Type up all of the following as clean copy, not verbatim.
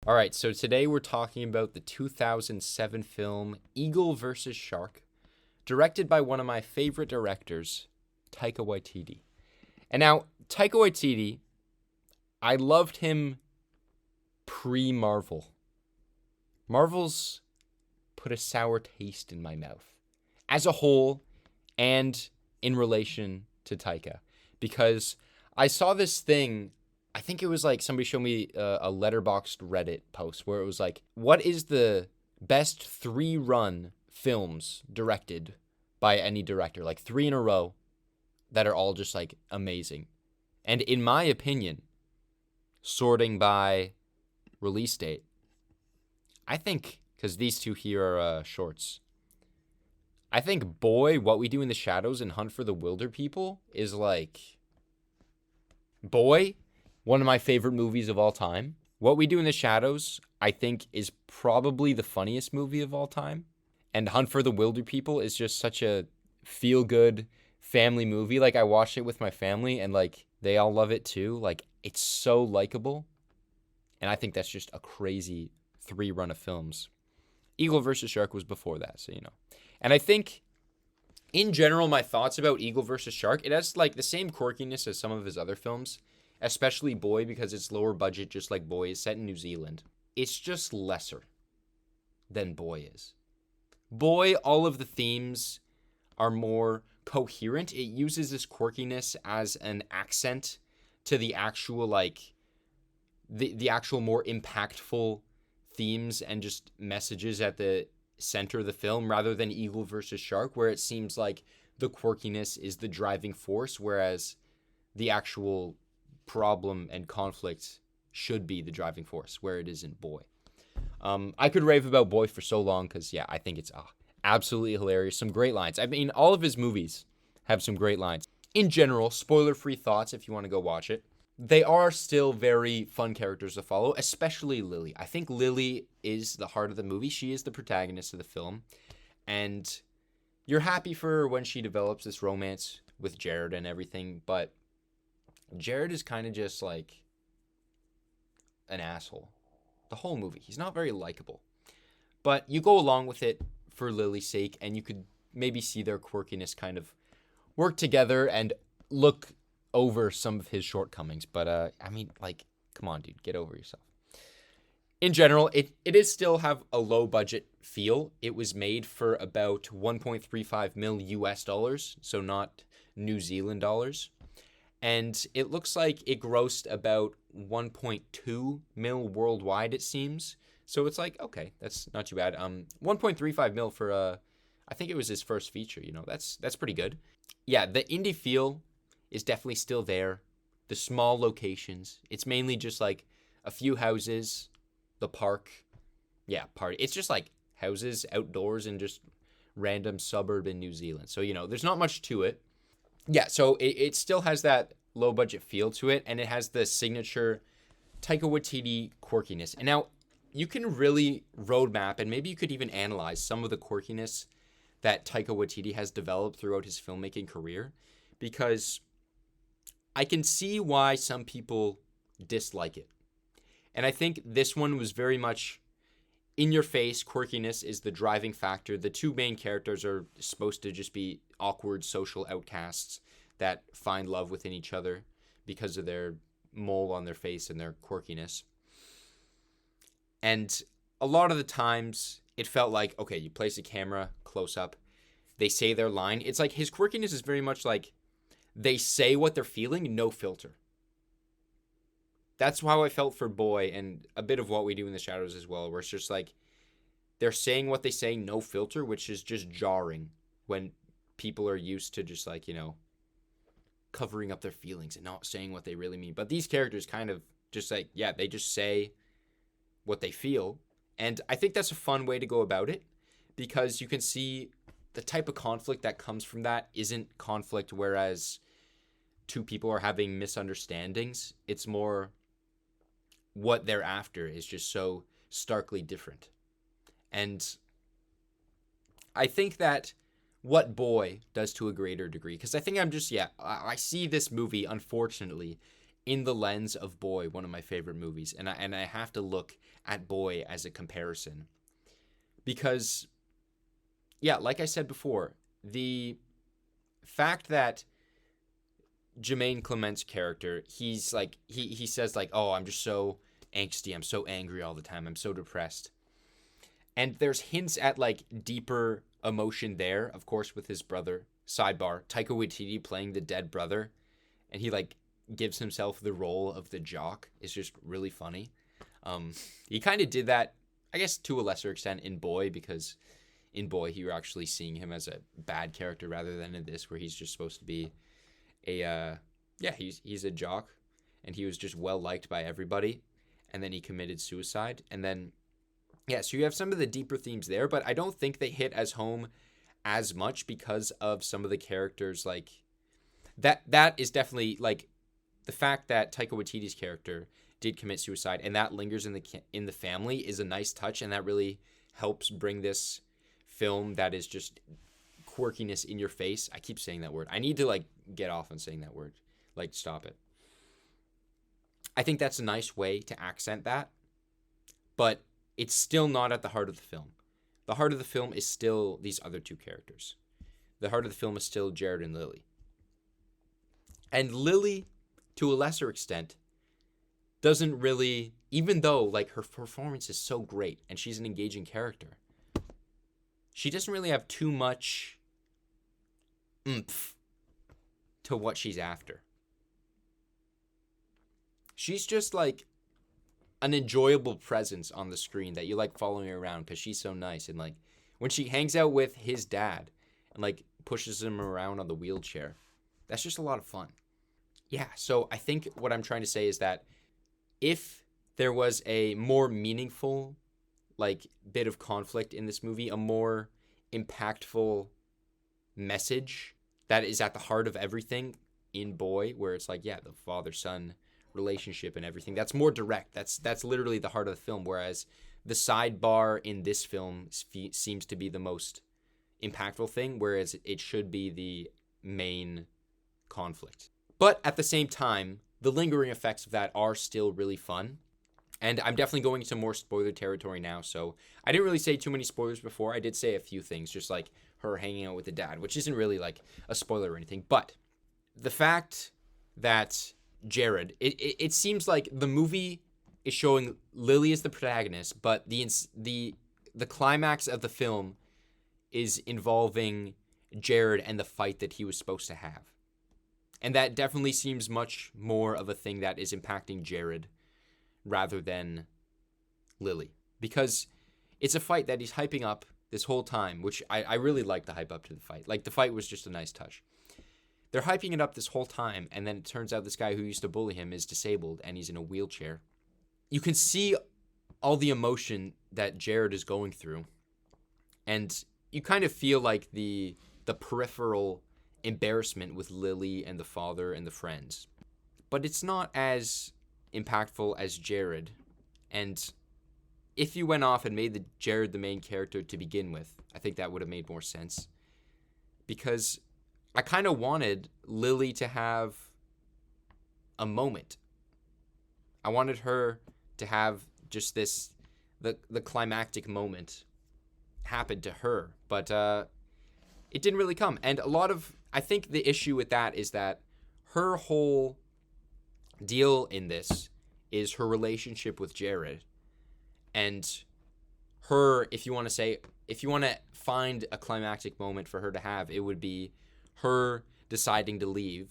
All right, so today we're talking about the 2007 film Eagle versus Shark, directed by one of my favorite directors, Taika Waititi. And now, Taika Waititi, I loved him pre-Marvel. Marvel's put a sour taste in my mouth as a whole and in relation to Taika, because I saw this thing. I think it was like somebody showed me a letterboxed Reddit post where it was like, what is the best three run films directed by any director? Like three in a row that are all just like amazing. And in my opinion, sorting by release date, I think, because these two here are shorts, I think Boy, What We Do in the Shadows, and Hunt for the Wilder People is like, Boy, one of my favorite movies of all time. What We Do in the Shadows, I think, is probably the funniest movie of all time. And Hunt for the Wilder People is just such a feel-good family movie. Like, I watched it with my family, and, like, they all love it too. Like, it's so likable. And I think that's just a crazy three run of films. Eagle versus Shark was before that, so you know. And I think, in general, my thoughts about Eagle versus Shark, it has, like, the same quirkiness as some of his other films, especially Boy, because it's lower budget, just like Boy is set in New Zealand. It's just lesser than Boy is. Boy, all of the themes are more coherent. It uses this quirkiness as an accent to the actual, like, the actual more impactful themes and just messages at the center of the film, rather than Eagle versus Shark, where it seems like the quirkiness is the driving force, whereas the actual problem and conflict should be the driving force, where it is in Boy. I could rave about Boy for so long because, yeah, I think it's absolutely hilarious. Some great lines. I mean, all of his movies have some great lines. In general, spoiler-free thoughts if you want to go watch it. They are still very fun characters to follow, especially Lily. I think Lily is the heart of the movie. She is the protagonist of the film. And you're happy for her when she develops this romance with Jared and everything, but Jared is kind of just like an asshole the whole movie. He's not very likable. But you go along with it for Lily's sake, and you could maybe see their quirkiness kind of work together and look over some of his shortcomings. But, I mean, like, come on, dude, get over yourself. In general, it is still have a low budget feel. It was made for about 1.35 mil US dollars, so not New Zealand dollars. And it looks like it grossed about 1.2 mil worldwide, it seems. So it's like, okay, that's not too bad. 1.35 mil for I think it was his first feature. You know, that's pretty good. Yeah, the indie feel is definitely still there. The small locations. It's mainly just like a few houses, the park. Yeah, party. It's just like houses outdoors in just random suburb in New Zealand. So, you know, there's not much to it. Yeah, so it still has that low budget feel to it, and it has the signature Taika Waititi quirkiness. And now you can really roadmap, and maybe you could even analyze some of the quirkiness that Taika Waititi has developed throughout his filmmaking career, because I can see why some people dislike it. And I think this one was very much in your face. Quirkiness is the driving factor. The two main characters are supposed to just be awkward social outcasts that find love within each other because of their mole on their face and their quirkiness. And a lot of the times it felt like, okay, you place a camera close up, they say their line. It's like his quirkiness is very much like they say what they're feeling, no filter. That's how I felt for Boy, and a bit of What We Do in the Shadows as well, where it's just like they're saying what they say, no filter, which is just jarring when people are used to just like, you know, covering up their feelings and not saying what they really mean. But these characters kind of just like, yeah, they just say what they feel. And I think that's a fun way to go about it, because you can see the type of conflict that comes from that isn't conflict whereas two people are having misunderstandings. It's more what they're after is just so starkly different. And I think that what Boy does to a greater degree, because I think I'm just, yeah, I see this movie, unfortunately, in the lens of Boy, one of my favorite movies, and I have to look at Boy as a comparison because, yeah, like I said before, the fact that Jermaine Clement's character, he's like he says like, "Oh, I'm just so angsty, I'm so angry all the time, I'm so depressed," and there's hints at like deeper emotion there, of course, with his brother. Sidebar: Taika Waititi playing the dead brother, and he like gives himself the role of the jock. Is just really funny. He kind of did that, I guess, to a lesser extent in Boy, because in Boy you're actually seeing him as a bad character rather than in this, where he's just supposed to be a he's a jock, and he was just well liked by everybody, and then he committed suicide, and then so you have some of the deeper themes there, but I don't think they hit as home as much because of some of the characters like that is definitely like the fact that Taika Waititi's character did commit suicide and that lingers in the family is a nice touch, and that really helps bring this film that is just quirkiness in your face. I keep saying that word. I need to like get off on saying that word. Like, stop it. I think that's a nice way to accent that, but it's still not at the heart of the film. The heart of the film is still these other two characters. The heart of the film is still Jared and Lily. And Lily, to a lesser extent, doesn't really, even though like her performance is so great and she's an engaging character, she doesn't really have too much oomph to what she's after. She's just like an enjoyable presence on the screen that you like following her around because she's so nice. And like when she hangs out with his dad and like pushes him around on the wheelchair, that's just a lot of fun. Yeah, so I think what I'm trying to say is that if there was a more meaningful like bit of conflict in this movie, a more impactful message that is at the heart of everything in Boy, where it's like, yeah, the father-son relationship and everything, that's more direct. That's literally the heart of the film, whereas the sidebar in this film seems to be the most impactful thing, whereas it should be the main conflict. But at the same time, the lingering effects of that are still really fun. And I'm definitely going into more spoiler territory now, so I didn't really say too many spoilers before. I did say a few things, just like her hanging out with the dad, which isn't really like a spoiler or anything. But the fact that Jared, it seems like the movie is showing Lily as the protagonist, but the climax of the film is involving Jared and the fight that he was supposed to have. And that definitely seems much more of a thing that is impacting Jared rather than Lily. Because it's a fight that he's hyping up this whole time, which I really like the hype up to the fight. Like, the fight was just a nice touch. They're hyping it up this whole time, and then it turns out this guy who used to bully him is disabled, and he's in a wheelchair. You can see all the emotion that Jared is going through, and you kind of feel like the peripheral embarrassment with Lily and the father and the friends. But it's not as impactful as Jared, and if you went off and made Jared the main character to begin with, I think that would have made more sense. Because I kind of wanted Lily to have a moment. I wanted her to have just the climactic moment happen to her, but it didn't really come. And I think the issue with that is that her whole deal in this is her relationship with Jared, and her, if you want to find a climactic moment for her to have, it would be her deciding to leave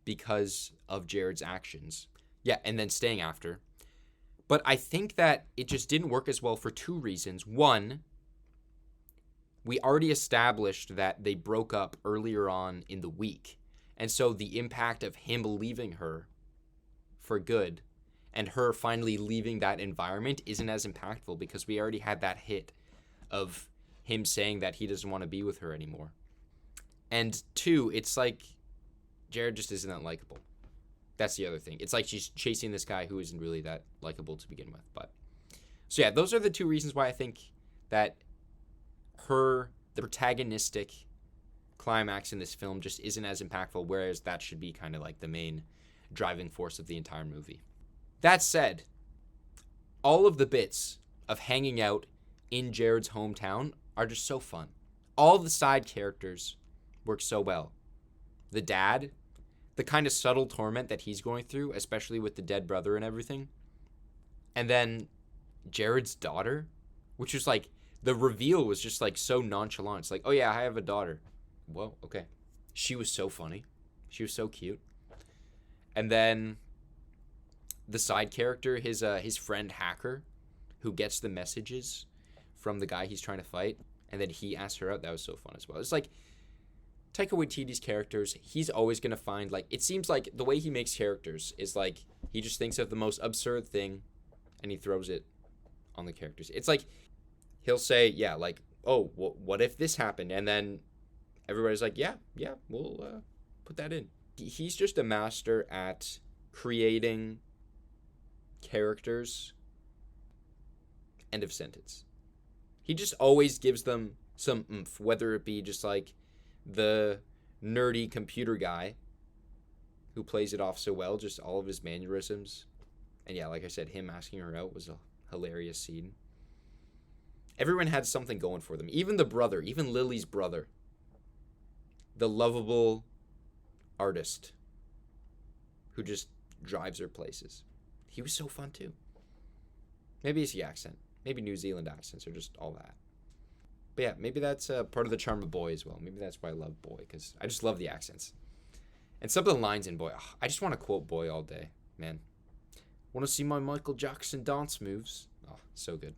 because of Jared's actions. Yeah, and then staying after. But I think that it just didn't work as well for two reasons. One, we already established that they broke up earlier on in the week. And so the impact of him leaving her for good and her finally leaving that environment isn't as impactful because we already had that hit of him saying that he doesn't want to be with her anymore. And two, it's like Jared just isn't that likable. That's the other thing. It's like she's chasing this guy who isn't really that likable to begin with. But so yeah, those are the two reasons why I think that the protagonistic climax in this film just isn't as impactful, whereas that should be kind of like the main driving force of the entire movie. That said, all of the bits of hanging out in Jared's hometown are just so fun. All the side characters work so well. The dad, the kind of subtle torment that he's going through, especially with the dead brother and everything. And then Jared's daughter, which was like, the reveal was just like so nonchalant. It's like, oh yeah, I have a daughter. Whoa, okay. She was so funny. She was so cute. And then the side character, his friend Hacker, who gets the messages from the guy he's trying to fight, and then he asks her out. That was so fun as well. It's like Taika Waititi's characters, he's always going to find, like, it seems like the way he makes characters is like he just thinks of the most absurd thing and he throws it on the characters. It's like he'll say, yeah, like, oh, what if this happened? And then everybody's like, yeah, we'll put that in. He's just a master at creating characters. End of sentence. He just always gives them some oomph, whether it be just like the nerdy computer guy who plays it off so well, just all of his mannerisms. And yeah, like I said, him asking her out was a hilarious scene. Everyone had something going for them. Even the brother, even Lily's brother. The lovable artist who just drives her places. He was so fun too. Maybe it's the accent. Maybe New Zealand accents are just all that. But yeah, maybe that's part of the charm of Boy as well. Maybe that's why I love Boy, because I just love the accents. And some of the lines in Boy, I just want to quote Boy all day, man. Want to see my Michael Jackson dance moves? Oh, so good.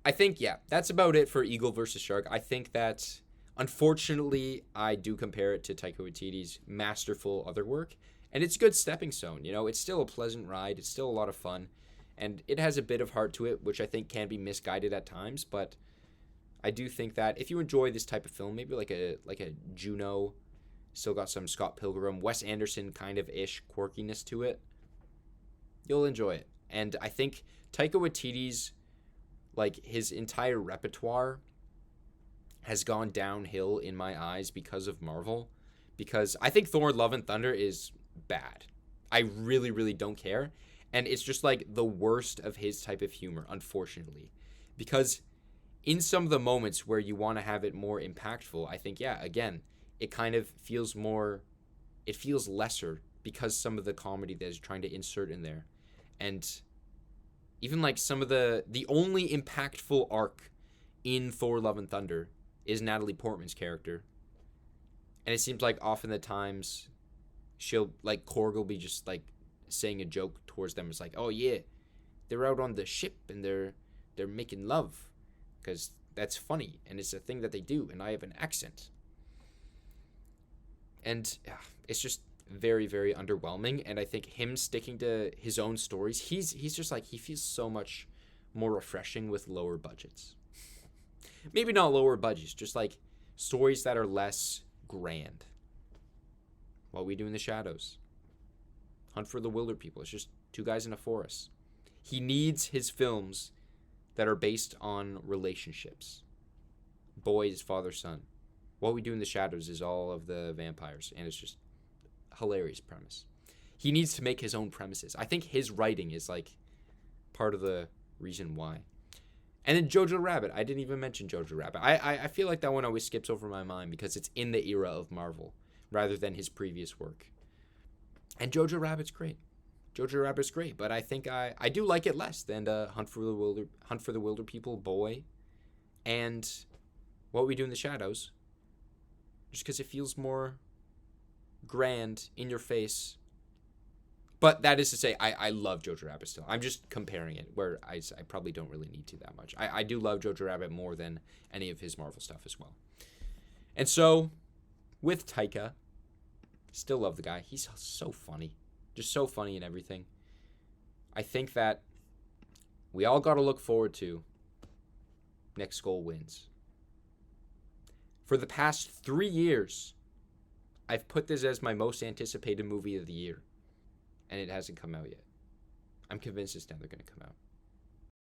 I think, yeah, that's about it for Eagle versus Shark. I think that, unfortunately, I do compare it to Taika Waititi's masterful other work. And it's a good stepping stone, you know. It's still a pleasant ride. It's still a lot of fun. And it has a bit of heart to it, which I think can be misguided at times. But I do think that if you enjoy this type of film, maybe like a Juno, still got some Scott Pilgrim, Wes Anderson kind of ish quirkiness to it, you'll enjoy it. And I think Taika Waititi's, like, his entire repertoire has gone downhill in my eyes because of Marvel. Because I think Thor: Love and Thunder is bad. I really, really don't care. And it's just like the worst of his type of humor, unfortunately. Because in some of the moments where you want to have it more impactful, I think, yeah, again, it kind of feels more, it feels lesser because some of the comedy that is trying to insert in there. And even like some of the only impactful arc in Thor: Love and Thunder is Natalie Portman's character. And it seems like often the times she'll, like, Korg will be just like saying a joke towards them. It's like, oh yeah, they're out on the ship and they're making love because that's funny and it's a thing that they do and I have an accent. And it's just very, very underwhelming. And I think him sticking to his own stories, he's just like, he feels so much more refreshing with lower budgets. Maybe not lower budgets, just like stories that are less grand. What We Do in the Shadows, Hunt for the Wilder People. It's just two guys in a forest. He needs his films that are based on relationships. Boys, father, son. What We Do in the Shadows is all of the vampires, and it's just a hilarious premise. He needs to make his own premises. I think his writing is like part of the reason why. And then Jojo Rabbit. I didn't even mention Jojo Rabbit. I feel like that one always skips over my mind because it's in the era of Marvel rather than his previous work. And Jojo Rabbit's great. Jojo Rabbit's great, but I think I do like it less than Hunt for the Wilder People, Boy, and What We Do in the Shadows. Just because it feels more grand, in your face. But that is to say, I love Jojo Rabbit still. I'm just comparing it, where I probably don't really need to that much. I do love Jojo Rabbit more than any of his Marvel stuff as well. And so, with Taika, still love the guy. He's so funny. Just so funny and everything. I think that we all got to look forward to Next Skull Wins. For the past 3 years, I've put this as my most anticipated movie of the year. And it hasn't come out yet. I'm convinced it's never going to come out.